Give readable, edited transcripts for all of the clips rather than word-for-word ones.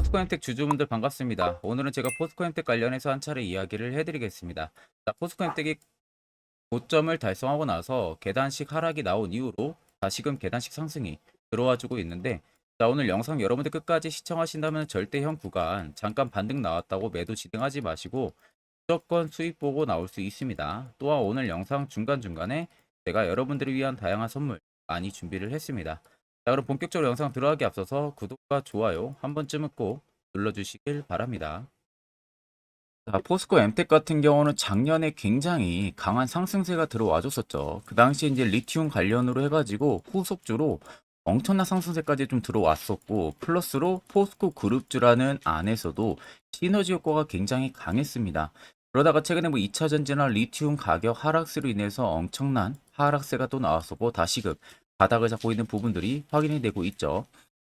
포스코엠텍 주주분들 반갑습니다. 오늘은 제가 포스코엠텍 관련해서 한 차례 이야기를 해드리겠습니다. 자, 포스코엠텍이 고점을 달성하고 나서 계단식 하락이 나온 이후로 다시금 계단식 상승이 들어와주고 있는데, 자, 오늘 영상 여러분들 끝까지 시청하신다면 절대형 구간 잠깐 반등 나왔다고 매도 진행하지 마시고 무조건 수익 보고 나올 수 있습니다. 또한 오늘 영상 중간중간에 제가 여러분들을 위한 다양한 선물 많이 준비를 했습니다. 자, 그럼 본격적으로 영상 들어가기 앞서서 구독과 좋아요 한 번쯤은 꼭 눌러주시길 바랍니다. 자, 포스코 엠텍 같은 경우는 작년에 굉장히 강한 상승세가 들어와 줬었죠. 그 당시 이제 리튬 관련으로 해가지고 후속주로 엄청난 상승세까지 좀 들어왔었고, 플러스로 포스코 그룹주라는 안에서도 시너지 효과가 굉장히 강했습니다. 그러다가 최근에 뭐 2차 전지나 리튬 가격 하락세로 인해서 엄청난 하락세가 또 나왔었고, 다시금 바닥을 잡고 있는 부분들이 확인이 되고 있죠.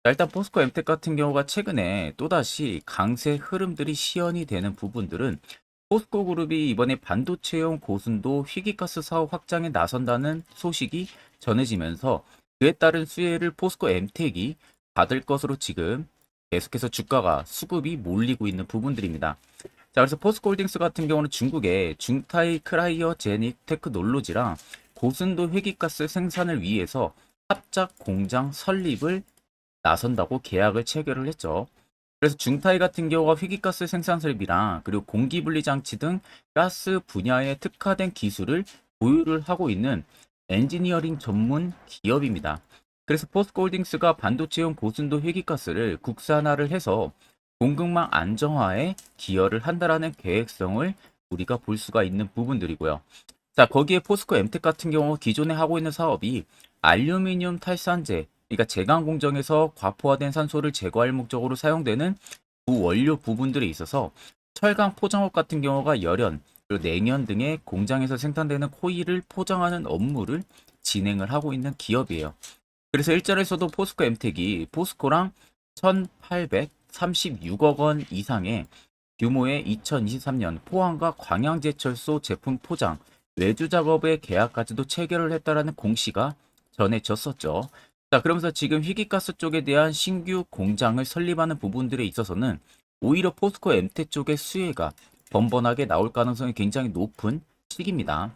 자, 일단 포스코 엠텍 같은 경우가 최근에 또다시 강세 흐름들이 시연이 되는 부분들은, 포스코 그룹이 이번에 반도체용 고순도 희귀가스 사업 확장에 나선다는 소식이 전해지면서 그에 따른 수혜를 포스코 엠텍이 받을 것으로 지금 계속해서 주가가 수급이 몰리고 있는 부분들입니다. 자, 그래서 포스코홀딩스 같은 경우는 중국의 중타이 크라이어제닉 테크놀로지랑 고순도 회기가스 생산을 위해서 합작 공장 설립을 나선다고 계약을 체결을 했죠. 그래서 중타이 같은 경우가 회기가스 생산 설비랑 그리고 공기분리 장치 등 가스 분야에 특화된 기술을 보유를 하고 있는 엔지니어링 전문 기업입니다. 그래서 포스코홀딩스가 반도체용 고순도 회기가스를 국산화를 해서 공급망 안정화에 기여를 한다라는 계획성을 우리가 볼 수가 있는 부분들이고요. 자, 거기에 포스코 엠텍 같은 경우 기존에 하고 있는 사업이 알루미늄 탈산제, 그러니까 제강 공정에서 과포화된 산소를 제거할 목적으로 사용되는 원료 부분들이 있어서 철강 포장업 같은 경우가 열연, 그리고 냉연 등의 공장에서 생산되는 코일을 포장하는 업무를 진행을 하고 있는 기업이에요. 그래서 일전에서도 포스코 엠텍이 포스코랑 1,836억 원 이상의 규모의 2023년 포항과 광양제철소 제품 포장 외주 작업의 계약까지도 체결을 했다라는 공시가 전해졌었죠. 자, 그러면서 지금 희귀가스 쪽에 대한 신규 공장을 설립하는 부분들에 있어서는 오히려 포스코 엠텍 쪽의 수혜가 번번하게 나올 가능성이 굉장히 높은 시기입니다.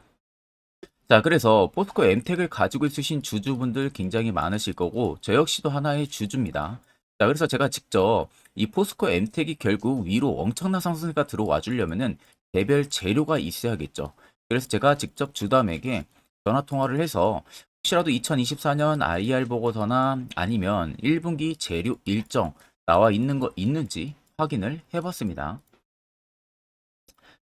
자, 그래서 포스코 엠텍을 가지고 있으신 주주분들 굉장히 많으실 거고, 저 역시도 하나의 주주입니다. 자, 그래서 제가 직접 이 포스코 엠텍이 결국 위로 엄청난 상승세가 들어와 주려면은 개별 재료가 있어야겠죠. 그래서 제가 직접 주담에게 전화 통화를 해서 혹시라도 2024년 IR 보고서나 아니면 1분기 재료 일정 나와 있는 거 있는지 확인을 해봤습니다.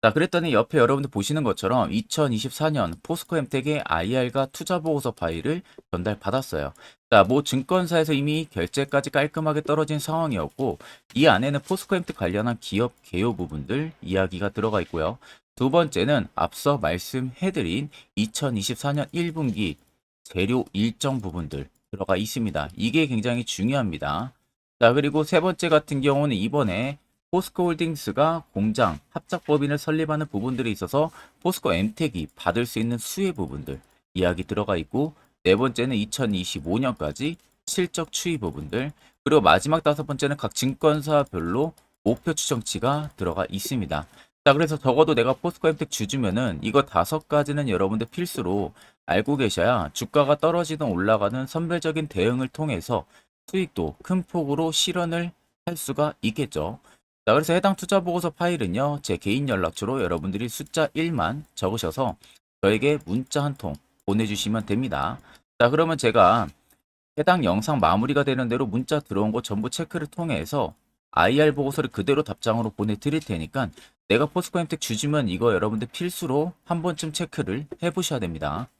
자, 그랬더니 옆에 여러분들 보시는 것처럼 2024년 포스코엠텍의 IR과 투자보고서 파일을 전달받았어요. 자, 뭐 증권사에서 이미 결제까지 깔끔하게 떨어진 상황이었고, 이 안에는 포스코엠텍 관련한 기업 개요 부분들 이야기가 들어가 있고요. 두 번째는 앞서 말씀해드린 2024년 1분기 재료 일정 부분들 들어가 있습니다. 이게 굉장히 중요합니다. 자, 그리고 세 번째 같은 경우는 이번에 포스코홀딩스가 공장 합작법인을 설립하는 부분들이 있어서 포스코 엠텍이 받을 수 있는 수혜 부분들 이야기 들어가 있고, 네 번째는 2025년까지 실적 추이 부분들, 그리고 마지막 다섯 번째는 각 증권사별로 목표 추정치가 들어가 있습니다. 자, 그래서 적어도 내가 포스코 엠텍 주주면은 이거 다섯 가지는 여러분들 필수로 알고 계셔야 주가가 떨어지든 올라가는 선별적인 대응을 통해서 수익도 큰 폭으로 실현을 할 수가 있겠죠. 자, 그래서 해당 투자 보고서 파일은요, 제 개인 연락처로 여러분들이 숫자 1만 적으셔서 저에게 문자 한 통 보내주시면 됩니다. 자, 그러면 제가 해당 영상 마무리가 되는 대로 문자 들어온 거 전부 체크를 통해서 IR 보고서를 그대로 답장으로 보내드릴 테니까, 내가 포스코엠텍 주주면 이거 여러분들 필수로 한 번쯤 체크를 해보셔야 됩니다.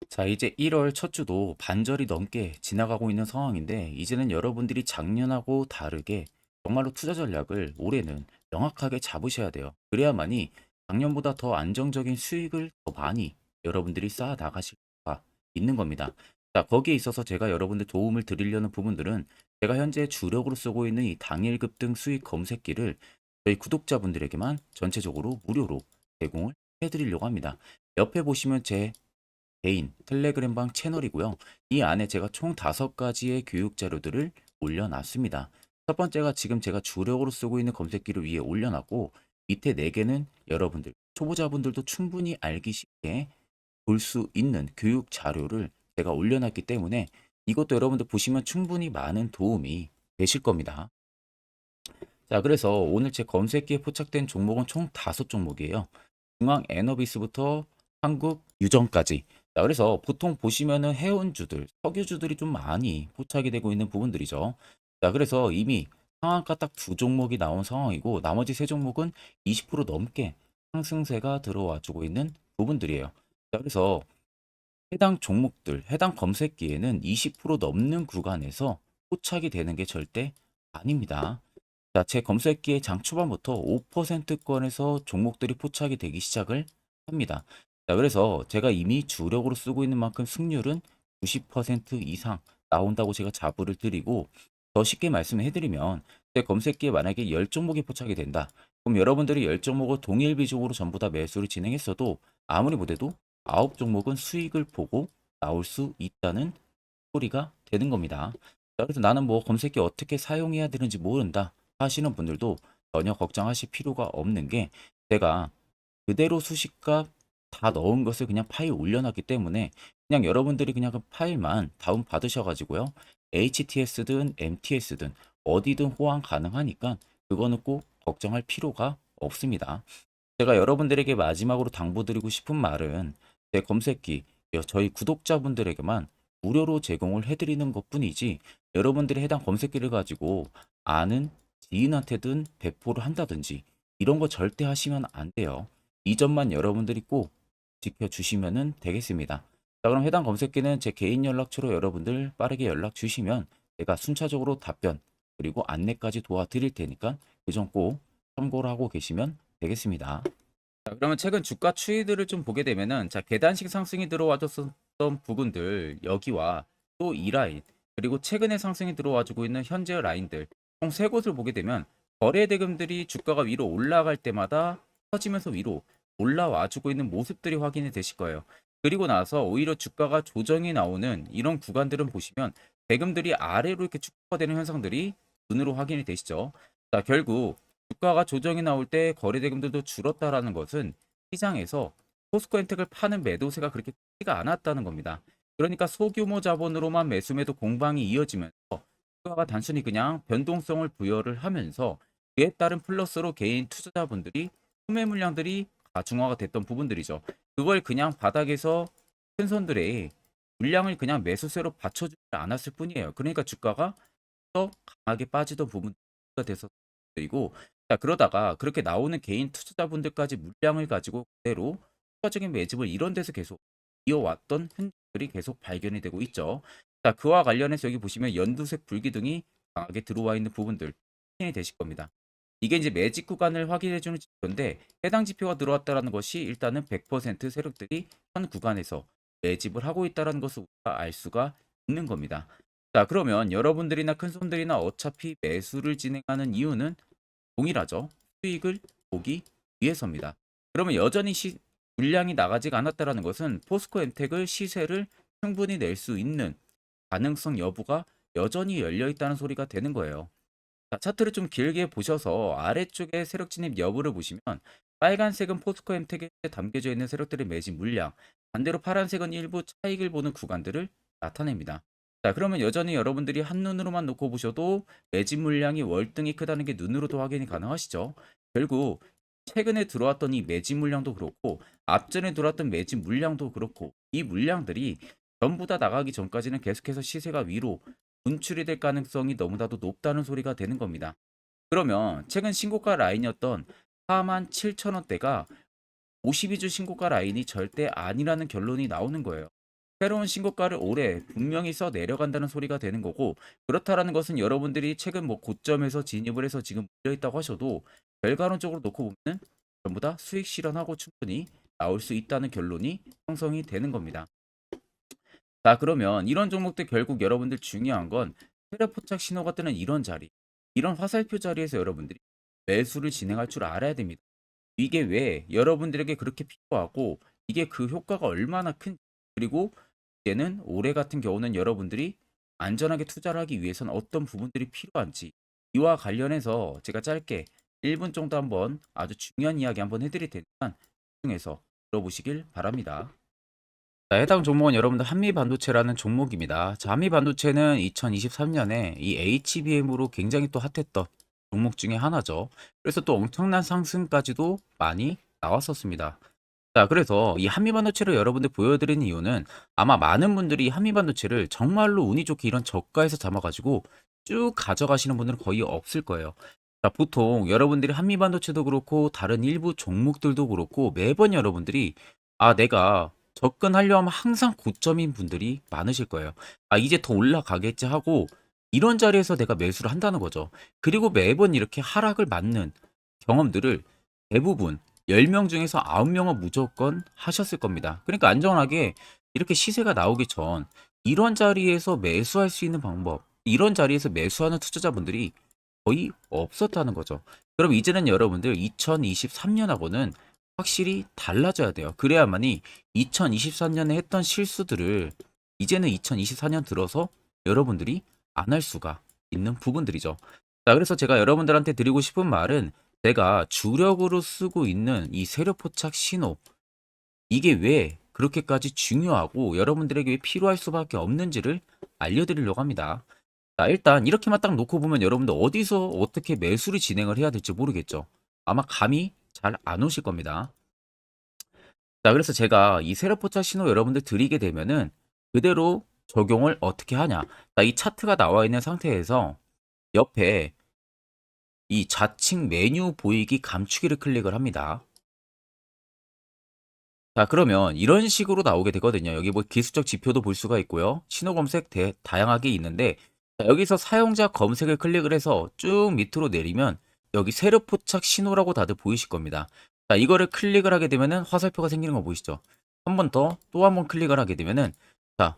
자, 이제 1월 첫 주도 반절이 넘게 지나가고 있는 상황인데, 이제는 여러분들이 작년하고 다르게 정말로 투자 전략을 올해는 명확하게 잡으셔야 돼요. 그래야만이 작년보다 더 안정적인 수익을 더 많이 여러분들이 쌓아 나가실 수가 있는 겁니다. 자, 거기에 있어서 제가 여러분들 도움을 드리려는 부분들은, 제가 현재 주력으로 쓰고 있는 이 당일 급등 수익 검색기를 저희 구독자분들에게만 전체적으로 무료로 제공을 해드리려고 합니다. 옆에 보시면 제 개인 텔레그램방 채널이고요. 이 안에 제가 총 5가지의 교육 자료들을 올려놨습니다. 첫 번째가 지금 제가 주력으로 쓰고 있는 검색기를 위에 올려놨고 밑에 4개는 여러분들 초보자분들도 충분히 알기 쉽게 볼 수 있는 교육 자료를 제가 올려놨기 때문에 이것도 여러분들 보시면 충분히 많은 도움이 되실 겁니다. 자, 그래서 오늘 제 검색기에 포착된 종목은 총 5종목이에요. 중앙 에너비스부터 한국 유전까지. 자, 그래서 보통 보시면은 해운주들, 석유주들이 좀 많이 포착이 되고 있는 부분들이죠. 자, 그래서 이미 상한가 딱 2종목이 나온 상황이고 나머지 3종목은 20% 넘게 상승세가 들어와 주고 있는 부분들이에요. 자, 그래서 해당 종목들, 해당 검색기에는 20% 넘는 구간에서 포착이 되는 게 절대 아닙니다. 자, 제 검색기에 장 초반부터 5%권에서 종목들이 포착이 되기 시작을 합니다. 자, 그래서 제가 이미 주력으로 쓰고 있는 만큼 승률은 90% 이상 나온다고 제가 자부를 드리고 더 쉽게 말씀을 해드리면 제 검색기에 만약에 10종목이 포착이 된다. 그럼 여러분들이 10종목을 동일 비중으로 전부 다 매수를 진행했어도 아무리 못해도 9종목은 수익을 보고 나올 수 있다는 소리가 되는 겁니다. 자, 그래서 나는 뭐 검색기 어떻게 사용해야 되는지 모른다 하시는 분들도 전혀 걱정하실 필요가 없는 게 제가 그대로 수식값 다 넣은 것을 그냥 파일 올려놨기 때문에 그냥 여러분들이 그냥 그 파일만 다운 받으셔가지고요. HTS든 MTS든 어디든 호환 가능하니까 그거는 꼭 걱정할 필요가 없습니다. 제가 여러분들에게 마지막으로 당부드리고 싶은 말은 제 검색기 저희 구독자분들에게만 무료로 제공을 해드리는 것뿐이지 여러분들이 해당 검색기를 가지고 아는 지인한테든 배포를 한다든지 이런 거 절대 하시면 안 돼요. 이 점만 여러분들이 꼭 지켜주시면 되겠습니다. 자, 그럼 해당 검색기는 제 개인 연락처로 여러분들 빠르게 연락 주시면 제가 순차적으로 답변 그리고 안내까지 도와드릴 테니까 그 점 꼭 참고를 하고 계시면 되겠습니다. 자, 그러면 최근 주가 추이들을 좀 보게 되면은 자, 계단식 상승이 들어와줬었던 부분들 여기와 또 이 라인 그리고 최근에 상승이 들어와주고 있는 현재 라인들 총 세 곳을 보게 되면 거래 대금들이 주가가 위로 올라갈 때마다 터지면서 위로 올라와주고 있는 모습들이 확인이 되실 거예요. 그리고 나서 오히려 주가가 조정이 나오는 이런 구간들은 보시면 대금들이 아래로 이렇게 축소가 되는 현상들이 눈으로 확인이 되시죠. 자, 결국 주가가 조정이 나올 때 거래 대금들도 줄었다라는 것은 시장에서 포스코엔텍을 파는 매도세가 그렇게 크지가 않았다는 겁니다. 그러니까 소규모 자본으로만 매수 매도 공방이 이어지면서 주가가 단순히 그냥 변동성을 부여를 하면서 그에 따른 플러스로 개인 투자자분들이 소매 물량들이 가중화가 됐던 부분들이죠. 그걸 그냥 바닥에서 큰 손들의 물량을 그냥 매수세로 받쳐주지 않았을 뿐이에요. 그러니까 주가가 더 강하게 빠지던 부분가 돼서 그리고 자, 그러다가 그렇게 나오는 개인 투자자분들까지 물량을 가지고 그대로 추가적인 매집을 이런 데서 계속 이어왔던 흔적들이 계속 발견이 되고 있죠. 자, 그와 관련해서 여기 보시면 연두색 불기둥이 강하게 들어와 있는 부분들 확인이 되실 겁니다. 이게 이제 매집 구간을 확인해 주는 지표인데 해당 지표가 들어왔다는 것이 일단은 100% 세력들이 현 구간에서 매집을 하고 있다는 것을 우리가 알 수가 있는 겁니다. 자, 그러면 여러분들이나 큰손들이나 어차피 매수를 진행하는 이유는 동일하죠. 수익을 보기 위해서입니다. 그러면 여전히 물량이 나가지가 않았다는 것은 포스코 엔텍을 시세를 충분히 낼 수 있는 가능성 여부가 여전히 열려 있다는 소리가 되는 거예요. 자, 차트를 좀 길게 보셔서 아래쪽에 세력 진입 여부를 보시면 빨간색은 포스코 엠텍에 담겨져 있는 세력들의 매집 물량, 반대로 파란색은 일부 차익을 보는 구간들을 나타냅니다. 자, 그러면 여전히 여러분들이 한눈으로만 놓고 보셔도 매집 물량이 월등히 크다는 게 눈으로도 확인이 가능하시죠. 결국 최근에 들어왔던 이 매집 물량도 그렇고 앞전에 들어왔던 매집 물량도 그렇고 이 물량들이 전부 다 나가기 전까지는 계속해서 시세가 위로 분출이 될 가능성이 너무나도 높다는 소리가 되는 겁니다. 그러면 최근 신고가 라인이었던 47,000원대가 52주 신고가 라인이 절대 아니라는 결론이 나오는 거예요. 새로운 신고가를 올해 분명히 써 내려간다는 소리가 되는 거고 그렇다라는 것은 여러분들이 최근 뭐 고점에서 진입을 해서 지금 물려 있다고 하셔도 결과론적으로 놓고 보면 전부 다 수익 실현하고 충분히 나올 수 있다는 결론이 형성이 되는 겁니다. 자, 그러면 이런 종목들 결국 여러분들 중요한 건 세력 포착 신호가 뜨는 이런 자리, 이런 화살표 자리에서 여러분들이 매수를 진행할 줄 알아야 됩니다. 이게 왜 여러분들에게 그렇게 필요하고 이게 그 효과가 얼마나 큰 그리고 이제는 올해 같은 경우는 여러분들이 안전하게 투자를 하기 위해서는 어떤 부분들이 필요한지 이와 관련해서 제가 짧게 1분 정도 한번 아주 중요한 이야기 한번 해드릴 테니까 집중해서 들어보시길 바랍니다. 자, 해당 종목은 여러분들 한미반도체라는 종목입니다. 자, 한미반도체는 2023년에 이 HBM으로 굉장히 또 핫했던 종목 중에 하나죠. 그래서 또 엄청난 상승까지도 많이 나왔었습니다. 자, 그래서 이 한미반도체를 여러분들 보여드리는 이유는 아마 많은 분들이 한미반도체를 정말로 운이 좋게 이런 저가에서 잡아가지고 쭉 가져가시는 분들은 거의 없을 거예요. 자, 보통 여러분들이 한미반도체도 그렇고 다른 일부 종목들도 그렇고 매번 여러분들이 내가 접근하려 하면 항상 고점인 분들이 많으실 거예요. 이제 더 올라가겠지 하고 이런 자리에서 내가 매수를 한다는 거죠. 그리고 매번 이렇게 하락을 맞는 경험들을 대부분 10명 중에서 9명은 무조건 하셨을 겁니다. 그러니까 안전하게 이렇게 시세가 나오기 전 이런 자리에서 매수할 수 있는 방법, 이런 자리에서 매수하는 투자자분들이 거의 없었다는 거죠. 그럼 이제는 여러분들 2023년하고는 확실히 달라져야 돼요. 그래야만이 2023년에 했던 실수들을 이제는 2024년 들어서 여러분들이 안 할 수가 있는 부분들이죠. 자, 그래서 제가 여러분들한테 드리고 싶은 말은 제가 주력으로 쓰고 있는 이 세력포착 신호, 이게 왜 그렇게까지 중요하고 여러분들에게 왜 필요할 수밖에 없는지를 알려드리려고 합니다. 자, 일단 이렇게만 딱 놓고 보면 여러분들 어디서 어떻게 매수를 진행을 해야 될지 모르겠죠. 아마 감이 잘 안 오실 겁니다. 자, 그래서 제가 이 세력포착 신호 여러분들 드리게 되면은 그대로 적용을 어떻게 하냐. 자, 이 차트가 나와 있는 상태에서 옆에 이 좌측 메뉴 보이기 감추기를 클릭을 합니다. 자, 그러면 이런 식으로 나오게 되거든요. 여기 뭐 기술적 지표도 볼 수가 있고요. 신호 검색 다양하게 있는데 자, 여기서 사용자 검색을 클릭을 해서 쭉 밑으로 내리면 여기 세력 포착 신호라고 다들 보이실 겁니다. 자, 이거를 클릭을 하게 되면은 화살표가 생기는 거 보이시죠? 한 번 더 또 한 번 클릭을 하게 되면은 자,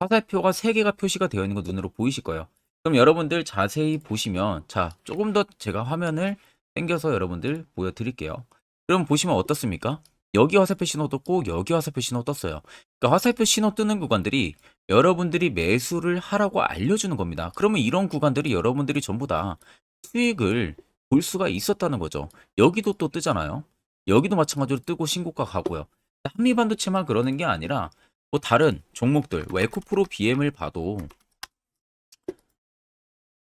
화살표가 3개가 표시가 되어 있는 거 눈으로 보이실 거예요. 그럼 여러분들 자세히 보시면 자, 조금 더 제가 화면을 당겨서 여러분들 보여드릴게요. 그럼 보시면 어떻습니까? 여기 화살표 신호 떴고 여기 화살표 신호 떴어요. 그러니까 화살표 신호 뜨는 구간들이 여러분들이 매수를 하라고 알려주는 겁니다. 그러면 이런 구간들이 여러분들이 전부 다 수익을 볼 수가 있었다는 거죠. 여기도 또 뜨잖아요. 여기도 마찬가지로 뜨고 신고가 가고요. 한미반도체만 그러는 게 아니라 뭐 다른 종목들, 뭐 에코프로 BM을 봐도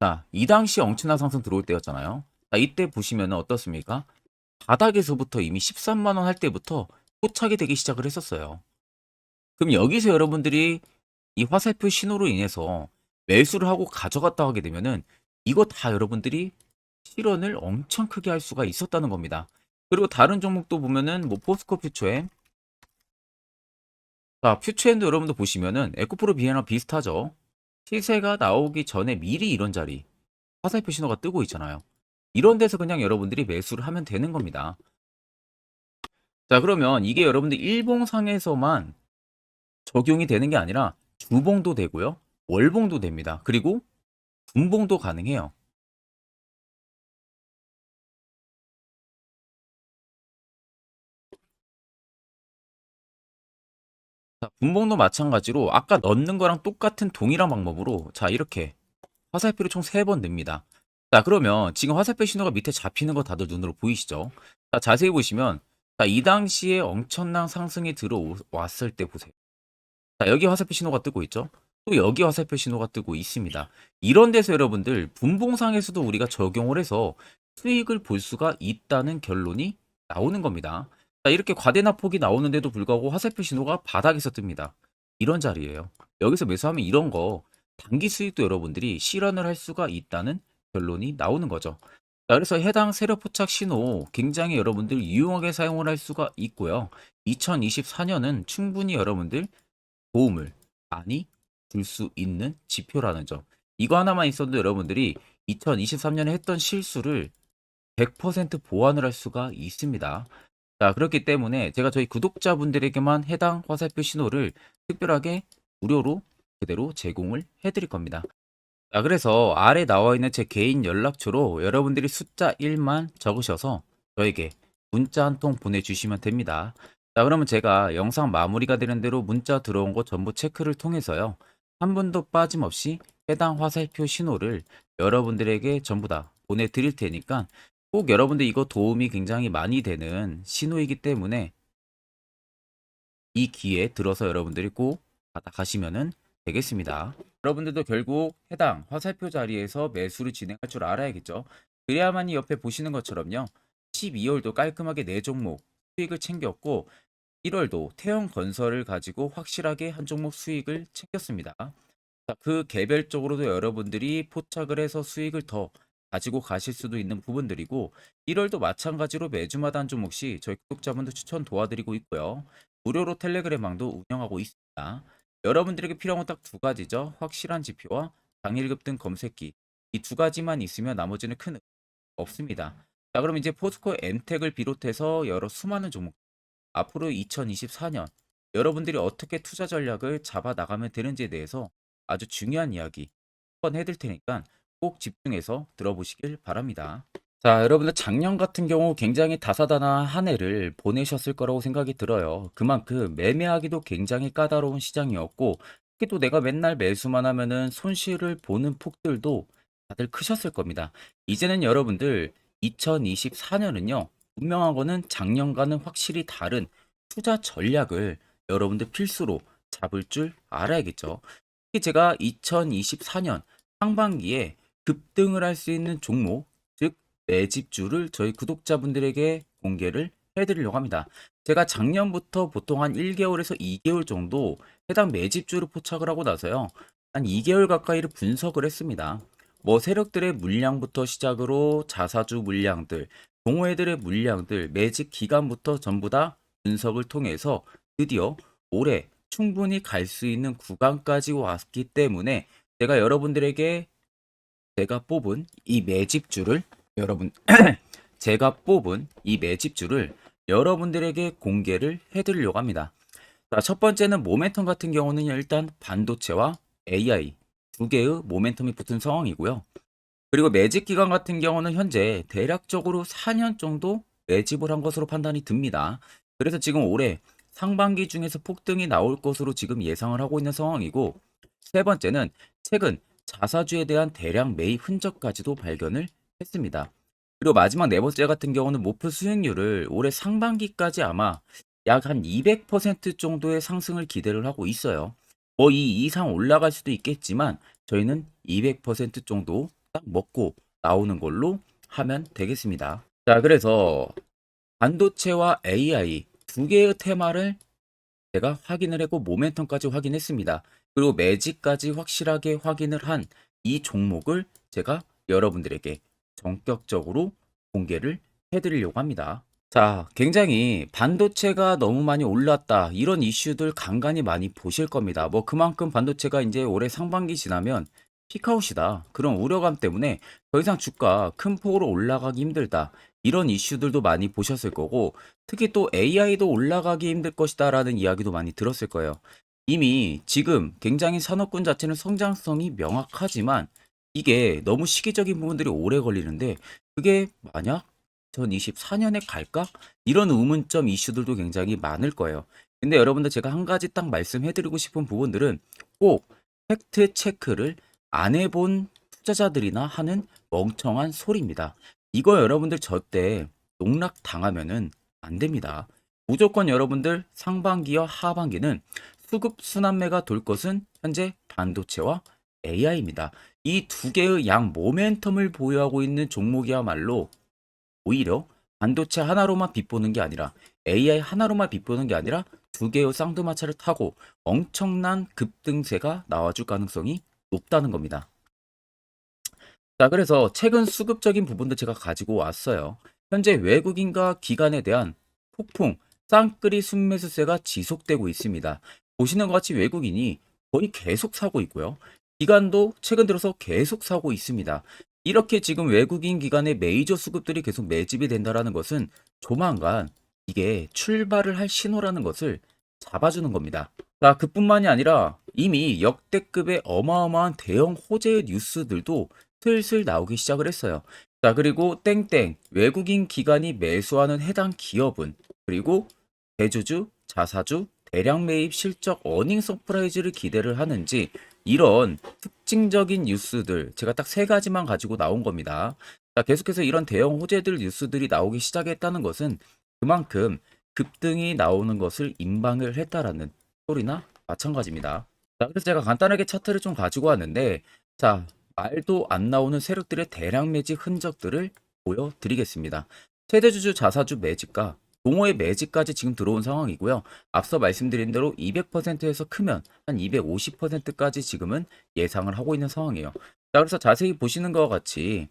자, 이 당시 엄청난 상승 들어올 때였잖아요. 자, 이때 보시면 어떻습니까? 바닥에서부터 이미 13만 원 할 때부터 포착이 되기 시작을 했었어요. 그럼 여기서 여러분들이 이 화살표 신호로 인해서 매수를 하고 가져갔다 하게 되면은 이거 다 여러분들이 실현을 엄청 크게 할 수가 있었다는 겁니다. 그리고 다른 종목도 보면은 뭐 포스코 퓨처엠, 자, 퓨처엠도 여러분들 보시면은 에코프로 비에나 비슷하죠. 시세가 나오기 전에 미리 이런 자리 화살표 신호가 뜨고 있잖아요. 이런 데서 그냥 여러분들이 매수를 하면 되는 겁니다. 자, 그러면 이게 여러분들 일봉상에서만 적용이 되는 게 아니라 주봉도 되고요. 월봉도 됩니다. 그리고 분봉도 가능해요. 자, 분봉도 마찬가지로 아까 넣는 거랑 똑같은 동일한 방법으로 자, 이렇게 화살표를 총 3번 냅니다. 자, 그러면 지금 화살표 신호가 밑에 잡히는 거 다들 눈으로 보이시죠? 자, 자세히 보시면 자, 이 당시에 엄청난 상승이 들어왔을 때 보세요. 자, 여기 화살표 신호가 뜨고 있죠? 또 여기 화살표 신호가 뜨고 있습니다. 이런 데서 여러분들 분봉상에서도 우리가 적용을 해서 수익을 볼 수가 있다는 결론이 나오는 겁니다. 자, 이렇게 과대납폭이 나오는데도 불구하고 화살표 신호가 바닥에서 뜹니다. 이런 자리예요. 여기서 매수하면 이런 거 단기 수익도 여러분들이 실현을 할 수가 있다는 결론이 나오는 거죠. 자, 그래서 해당 세력 포착 신호 굉장히 여러분들 유용하게 사용을 할 수가 있고요. 2024년은 충분히 여러분들 도움을 많이 줄 수 있는 지표라는 점. 이거 하나만 있어도 여러분들이 2023년에 했던 실수를 100% 보완을 할 수가 있습니다. 자, 그렇기 때문에 제가 저희 구독자분들에게만 해당 화살표 신호를 특별하게 무료로 그대로 제공을 해드릴 겁니다. 자, 그래서 아래 나와 있는 제 개인 연락처로 여러분들이 숫자 1만 적으셔서 저에게 문자 한 통 보내주시면 됩니다. 자, 그러면 제가 영상 마무리가 되는 대로 문자 들어온 거 전부 체크를 통해서요. 한 분도 빠짐없이 해당 화살표 신호를 여러분들에게 전부 다 보내드릴 테니까 꼭 여러분들 이거 도움이 굉장히 많이 되는 신호이기 때문에 이 기회에 들어서 여러분들이 꼭 받아가시면 되겠습니다. 여러분들도 결국 해당 화살표 자리에서 매수를 진행할 줄 알아야겠죠. 그래야만이 옆에 보시는 것처럼요. 12월도 깔끔하게 4종목 수익을 챙겼고 1월도 태형 건설을 가지고 확실하게 한 종목 수익을 챙겼습니다. 자, 그 개별적으로도 여러분들이 포착을 해서 수익을 더 가지고 가실 수도 있는 부분들이고 1월도 마찬가지로 매주마다 한 종목씩 저희 구독자분들 추천 도와드리고 있고요. 무료로 텔레그램방도 운영하고 있습니다. 여러분들에게 필요한 건 딱 두 가지죠. 확실한 지표와 당일 급등 검색기. 이 두 가지만 있으면 나머지는 큰 의미 없습니다. 자, 그럼 이제 포스코 엔텍을 비롯해서 여러 수많은 종목 앞으로 2024년 여러분들이 어떻게 투자 전략을 잡아 나가면 되는지에 대해서 아주 중요한 이야기 한번 해드릴 테니까 꼭 집중해서 들어보시길 바랍니다. 자, 여러분들 작년 같은 경우 굉장히 다사다난한 한 해를 보내셨을 거라고 생각이 들어요. 그만큼 매매하기도 굉장히 까다로운 시장이었고, 특히 또 내가 맨날 매수만 하면은 손실을 보는 폭들도 다들 크셨을 겁니다. 이제는 여러분들 2024년은요, 분명한 거는 작년과는 확실히 다른 투자 전략을 여러분들 필수로 잡을 줄 알아야겠죠. 특히 제가 2024년 상반기에 급등을 할 수 있는 종목, 즉 매집주를 저희 구독자분들에게 공개를 해드리려고 합니다. 제가 작년부터 보통 한 1개월에서 2개월 정도 해당 매집주를 포착을 하고 나서요. 한 2개월 가까이를 분석을 했습니다. 뭐 세력들의 물량부터 시작으로 자사주 물량들, 동호회들의 물량들, 매집 기간부터 전부 다 분석을 통해서 드디어 올해 충분히 갈 수 있는 구간까지 왔기 때문에 제가 여러분들에게 제가 뽑은 이 매집주를 여러분 제가 뽑은 이 매집주를 여러분들에게 공개를 해드리려고 합니다. 자, 첫 번째는 모멘텀 같은 경우는 일단 반도체와 AI 두 개의 모멘텀이 붙은 상황이고요. 그리고 매집 기간 같은 경우는 현재 대략적으로 4년 정도 매집을 한 것으로 판단이 듭니다. 그래서 지금 올해 상반기 중에서 폭등이 나올 것으로 지금 예상을 하고 있는 상황이고, 세 번째는 최근 자사주에 대한 대량 매입 흔적까지도 발견을 했습니다. 그리고 마지막 네 번째 같은 경우는 목표 수익률을 올해 상반기까지 아마 약 한 200% 정도의 상승을 기대를 하고 있어요. 뭐 이 이상 올라갈 수도 있겠지만 저희는 200% 정도 딱 먹고 나오는 걸로 하면 되겠습니다. 자, 그래서 반도체와 AI 두 개의 테마를 제가 확인을 했고 모멘텀까지 확인했습니다. 그리고 매직까지 확실하게 확인을 한 이 종목을 제가 여러분들에게 전격적으로 공개를 해드리려고 합니다. 자, 굉장히 반도체가 너무 많이 올랐다, 이런 이슈들 간간히 많이 보실 겁니다. 뭐 그만큼 반도체가 이제 올해 상반기 지나면 피크아웃이다, 그런 우려감 때문에 더 이상 주가 큰 폭으로 올라가기 힘들다, 이런 이슈들도 많이 보셨을 거고, 특히 또 AI도 올라가기 힘들 것이다 라는 이야기도 많이 들었을 거예요. 이미 지금 굉장히 산업군 자체는 성장성이 명확하지만 이게 너무 시기적인 부분들이 오래 걸리는데, 그게 만약 2024년에 갈까? 이런 의문점 이슈들도 굉장히 많을 거예요. 근데 여러분들 제가 한 가지 딱 말씀해드리고 싶은 부분들은 꼭 팩트 체크를 안 해본 투자자들이나 하는 멍청한 소리입니다. 이거 여러분들 절대 농락 당하면은 안 됩니다. 무조건 여러분들 상반기와 하반기는 수급 순환매가 돌 것은 현재 반도체와 AI입니다. 이 두 개의 양 모멘텀을 보유하고 있는 종목이야말로 오히려 반도체 하나로만 빗보는 게 아니라 AI 하나로만 빗보는 게 아니라 두 개의 쌍두마차를 타고 엄청난 급등세가 나와줄 가능성이 높다는 겁니다. 자, 그래서 최근 수급적인 부분도 제가 가지고 왔어요. 현재 외국인과 기관에 대한 폭풍 쌍끌이 순매수세가 지속되고 있습니다. 보시는 것 같이 외국인이 거의 계속 사고 있고요. 기관도 최근 들어서 계속 사고 있습니다. 이렇게 지금 외국인 기관의 메이저 수급들이 계속 매집이 된다라는 것은 조만간 이게 출발을 할 신호라는 것을 잡아주는 겁니다. 자, 그뿐만이 아니라 이미 역대급의 어마어마한 대형 호재의 뉴스들도 슬슬 나오기 시작을 했어요. 자, 그리고 땡땡 외국인 기관이 매수하는 해당 기업은, 그리고 대주주, 자사주, 대량 매입 실적 어닝 서프라이즈를 기대를 하는지 이런 특징적인 뉴스들 제가 딱 세 가지만 가지고 나온 겁니다. 자, 계속해서 이런 대형 호재들 뉴스들이 나오기 시작했다는 것은 그만큼 급등이 나오는 것을 임방을 했다라는 소리나 마찬가지입니다. 자, 그래서 제가 간단하게 차트를 좀 가지고 왔는데, 자, 말도 안 나오는 세력들의 대량 매집 흔적들을 보여드리겠습니다. 최대주주 자사주 매집과 동호회 매집까지 지금 들어온 상황이고요. 앞서 말씀드린 대로 200%에서 크면 한 250%까지 지금은 예상을 하고 있는 상황이에요. 자, 그래서 자세히 보시는 것과 같이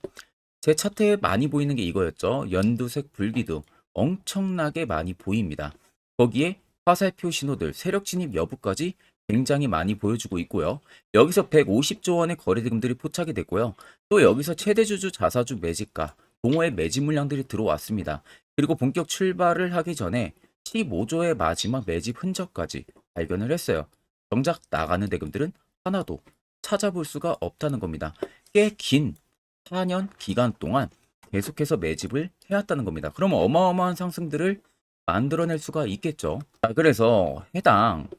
제 차트에 많이 보이는 게 이거였죠. 연두색 불기둥 엄청나게 많이 보입니다. 거기에 화살표 신호들, 세력 진입 여부까지 굉장히 많이 보여주고 있고요. 여기서 150조 원의 거래대금들이 포착이 됐고요. 또 여기서 최대주주 자사주 매집가, 동호회 매집 물량들이 들어왔습니다. 그리고 본격 출발을 하기 전에 15조의 마지막 매집 흔적까지 발견을 했어요. 정작 나가는 대금들은 하나도 찾아볼 수가 없다는 겁니다. 꽤 긴 4년 기간 동안 계속해서 매집을 해왔다는 겁니다. 그러면 어마어마한 상승들을 만들어낼 수가 있겠죠. 자, 그래서 해당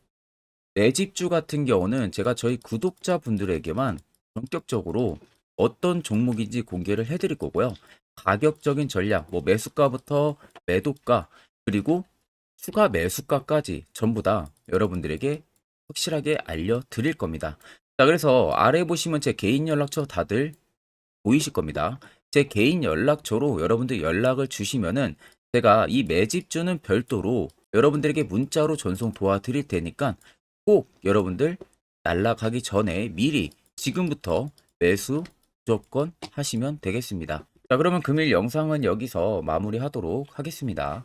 매집주 같은 경우는 제가 저희 구독자분들에게만 본격적으로 어떤 종목인지 공개를 해드릴 거고요. 가격적인 전략, 뭐 매수가부터 매도가, 그리고 추가 매수가까지 전부 다 여러분들에게 확실하게 알려드릴 겁니다. 자, 그래서 아래 보시면 제 개인 연락처 다들 보이실 겁니다. 제 개인 연락처로 여러분들 연락을 주시면은 제가 이 매집주는 별도로 여러분들에게 문자로 전송 도와드릴 테니까 꼭 여러분들 날라가기 전에 미리 지금부터 매수 무조건 하시면 되겠습니다. 자, 그러면 금일 영상은 여기서 마무리하도록 하겠습니다.